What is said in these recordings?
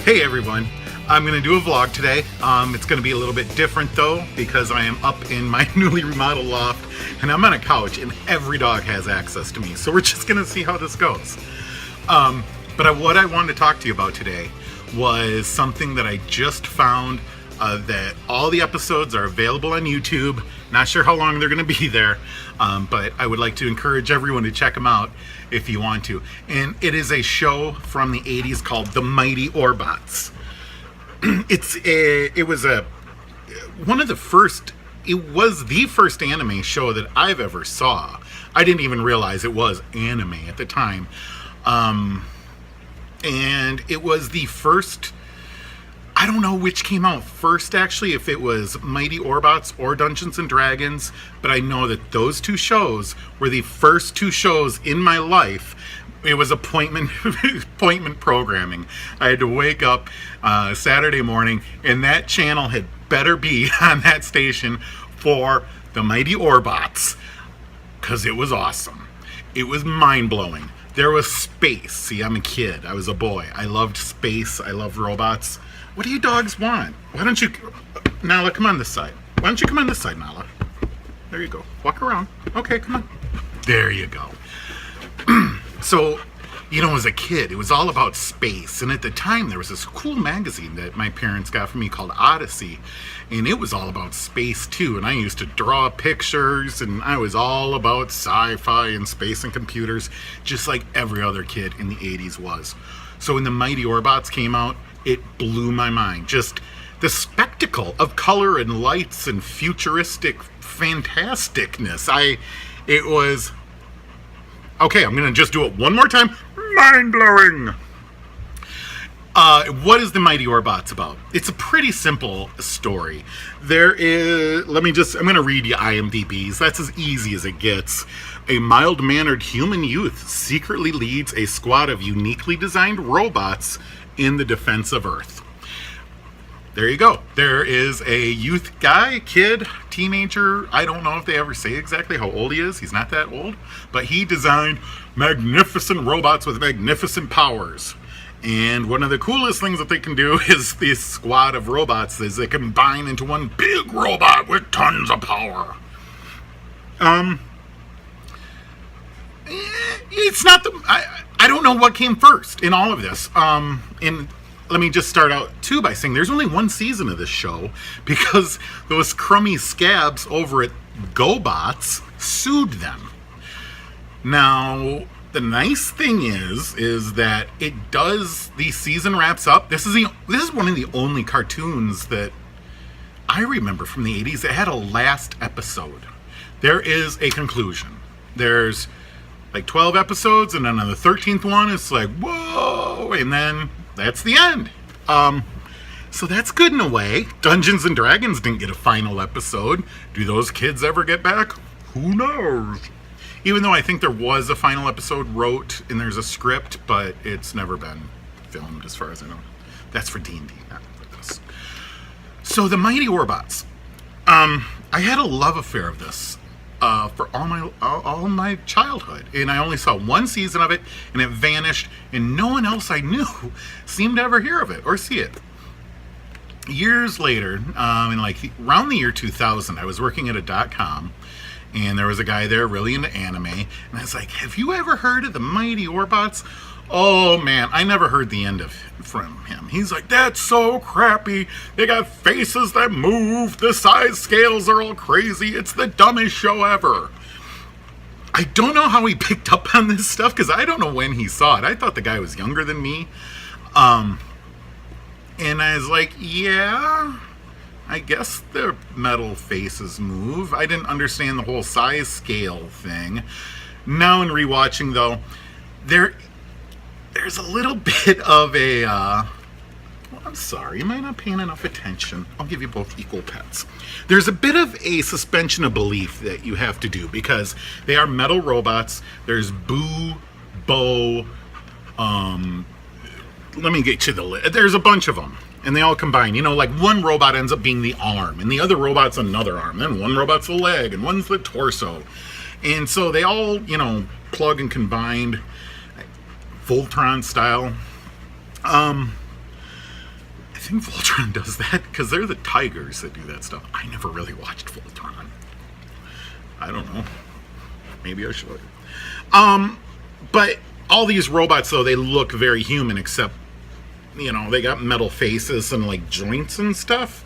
Hey everyone, I'm going to do a vlog today. It's going to be a little bit different though because I am up in my newly remodeled loft and I'm on a couch and every dog has access to me. So we're just going to see how this goes. But what I wanted to talk to you about today was something that I just found, that all the episodes are available on YouTube. Not sure how long they're going to be there, but I would like to encourage everyone to check them out if you want to. And it is a show from the 80s called The Mighty Orbots. It was the first anime show that I've ever saw. I didn't even realize it was anime at the time. And it was the first, I don't know which came out first actually, if it was Mighty Orbots or Dungeons and Dragons, but I know that those two shows were the first two shows in my life. It was appointment programming. I had to wake up Saturday morning and that channel had better be on that station for the Mighty Orbots, because it was awesome. It was mind-blowing. There was space. See, I'm a kid. I was a boy. I loved space. I loved robots. What do you dogs want? Why don't you... Nala, come on this side. Why don't you come on this side, Nala? There you go. Walk around. Okay, come on. There you go. So, as a kid, it was all about space. And at the time, there was this cool magazine that my parents got for me called Odyssey. And it was all about space, too. And I used to draw pictures, and I was all about sci-fi and space and computers, just like every other kid in the 80s was. So when the Mighty Orbots came out, it blew my mind. Just the spectacle of color and lights and futuristic fantasticness. It was... Okay, I'm going to just do it one more time. Mind-blowing! What is the Mighty Orbots about? It's a pretty simple story. I'm going to read you IMDb's. That's as easy as it gets. A mild-mannered human youth secretly leads a squad of uniquely designed robots in the defense of Earth. There you go. There is a youth guy, kid, teenager. I don't know if they ever say exactly how old he is. He's not that old. But he designed magnificent robots with magnificent powers. And one of the coolest things that they can do is this squad of robots is they combine into one big robot with tons of power. It's not I don't know what came first in all of this. And let me just start out too by saying there's only one season of this show because those crummy scabs over at GoBots sued them. Now, the nice thing is that the season wraps up. This is one of the only cartoons that I remember from the 80s that had a last episode. There is a conclusion. There's like 12 episodes, and then on the 13th one, it's like, whoa, and then that's the end. So that's good in a way. Dungeons and Dragons didn't get a final episode. Do those kids ever get back? Who knows? Even though I think there was a final episode wrote and there's a script, but it's never been filmed as far as I know. That's for D&D, not for this. So the Mighty Orbots. I had a love affair of this for all my childhood, and I only saw one season of it, and it vanished, and no one else I knew seemed to ever hear of it or see it. Years later, around the year 2000, I was working at a .com, and there was a guy there really into anime, and I was like, have you ever heard of the Mighty Orbots? Oh man, I never heard the end from him. He's like, that's so crappy. They got faces that move. The size scales are all crazy. It's the dumbest show ever. I don't know how he picked up on this stuff because I don't know when he saw it. I thought the guy was younger than me. And I was like, yeah, I guess their metal faces move. I didn't understand the whole size scale thing. Now in rewatching though, there's a little bit of a, I'm sorry, am I not paying enough attention? I'll give you both equal pets. There's a bit of a suspension of belief that you have to do because they are metal robots. There's Boo, Bo, let me get you the list. There's a bunch of them, and they all combine. Like one robot ends up being the arm, and the other robot's another arm. Then one robot's the leg, and one's the torso. And so they all, plug and combined, Voltron style. think Voltron does that because they're the tigers that do that stuff. I never really watched Voltron. I don't know. Maybe I should. But all these robots, though, they look very human, except, you know, they got metal faces and, like, joints and stuff.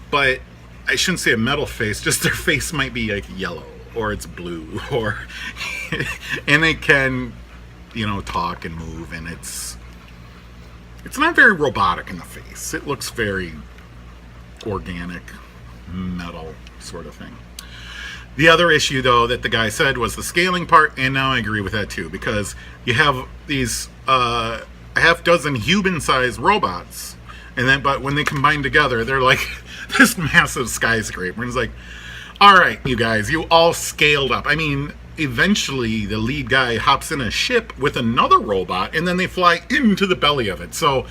But I shouldn't say a metal face, just their face might be, like, yellow, or it's blue, or... and they can, you know, talk and move, and it's not very robotic in the face. It looks very organic, metal sort of thing. The other issue, though, that the guy said was the scaling part, and now I agree with that, too, because you have these a half dozen human-sized robots, and then, but when they combine together, they're like this massive skyscraper, and it's like, all right, you guys, you all scaled up. I mean, eventually, the lead guy hops in a ship with another robot, and then they fly into the belly of it. So,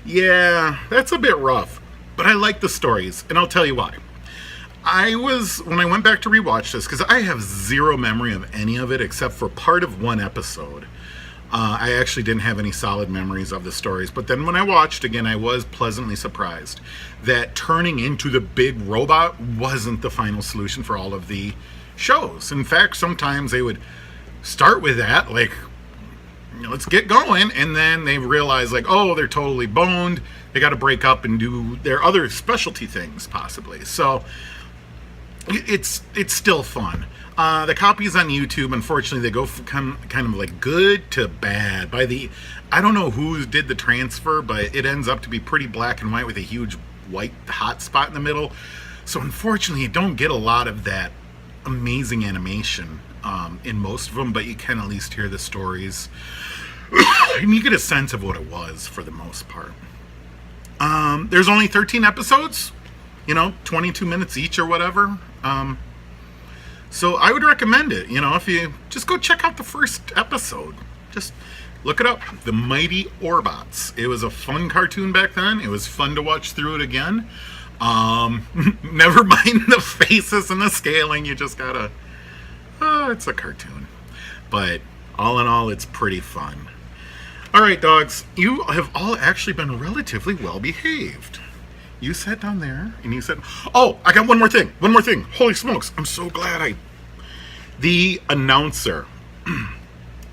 yeah, that's a bit rough, but I like the stories, and I'll tell you why. When I went back to rewatch this, because I have zero memory of any of it except for part of one episode. I actually didn't have any solid memories of the stories. But then when I watched again, I was pleasantly surprised that turning into the big robot wasn't the final solution for all of the shows. In fact, sometimes they would start with that, like, you know, let's get going, and then they realize, like, oh, they're totally boned. They got to break up and do their other specialty things, possibly. So... It's still fun. The copies on YouTube, unfortunately, they go from kind of like good to bad. I don't know who did the transfer, but it ends up to be pretty black and white with a huge white hot spot in the middle. So unfortunately, you don't get a lot of that amazing animation in most of them, but you can at least hear the stories. And you get a sense of what it was for the most part. There's only 13 episodes. 22 minutes each or whatever. So I would recommend it. If you just go check out the first episode, just look it up. The Mighty Orbots. It was a fun cartoon back then. It was fun to watch through it again. Never mind the faces and the scaling. You just gotta, it's a cartoon. But all in all, it's pretty fun. All right, dogs, you have all actually been relatively well behaved. You sat down there, and you said, oh, I got one more thing. Holy smokes, I'm so glad The announcer,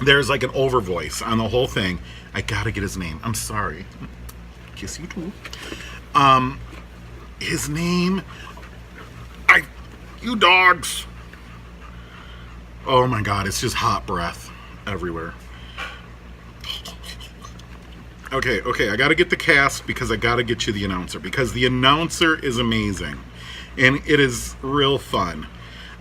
there's like an overvoice on the whole thing. I gotta get his name. I'm sorry. Kiss you too. His name, you dogs. Oh my God, it's just hot breath everywhere. Okay, I gotta get the cast because I gotta get you the announcer because the announcer is amazing and it is real fun.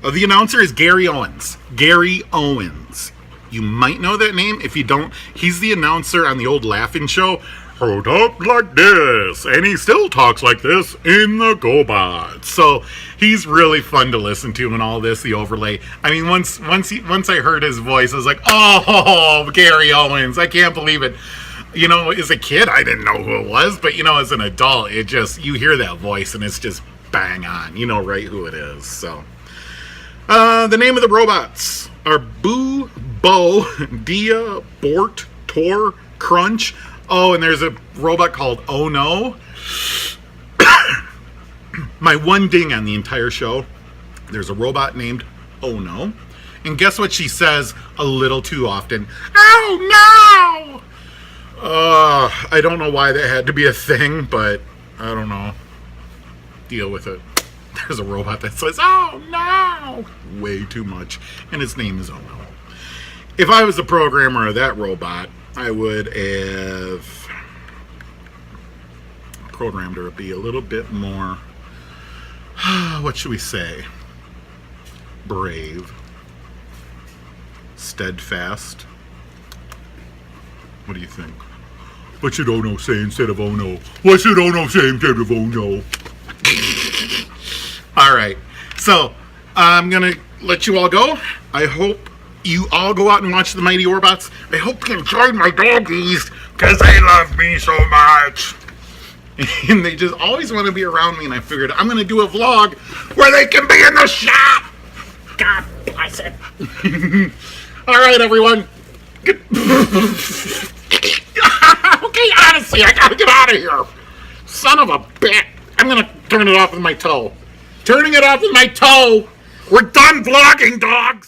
The announcer is Gary Owens. Gary Owens. You might know that name. If you don't, he's the announcer on the old Laughing Show. Hold up like this, and he still talks like this in the GoBots. So he's really fun to listen to and all this, the overlay. I mean, once I heard his voice, I was like, oh, Gary Owens, I can't believe it. As a kid, I didn't know who it was, but, as an adult, you hear that voice, and it's just bang on. You know right who it is, so. The name of the robots are Boo, Bo, Dia, Bort, Tor, Crunch. Oh, and there's a robot called Oh No. My one ding on the entire show, there's a robot named Oh No. And guess what she says a little too often? Oh, no! I don't know why that had to be a thing, but I don't know. Deal with it. There's a robot that says, oh no! Way too much. And his name is Oh No. If I was the programmer of that robot, I would have programmed her to be a little bit more, what should we say? Brave. Steadfast. What do you think? What should Oh No say instead of Oh No? What should Oh No say instead of Oh No? All right. So, I'm going to let you all go. I hope you all go out and watch the Mighty Orbots. I hope you enjoyed my doggies because they love me so much. And they just always want to be around me. And I figured I'm going to do a vlog where they can be in the shop. God bless it. All right, everyone. Okay, honestly, I gotta get out of here. son of a bitch. I'm going to turn it off with my toe. Turning it off with my toe. We're done vlogging, dogs.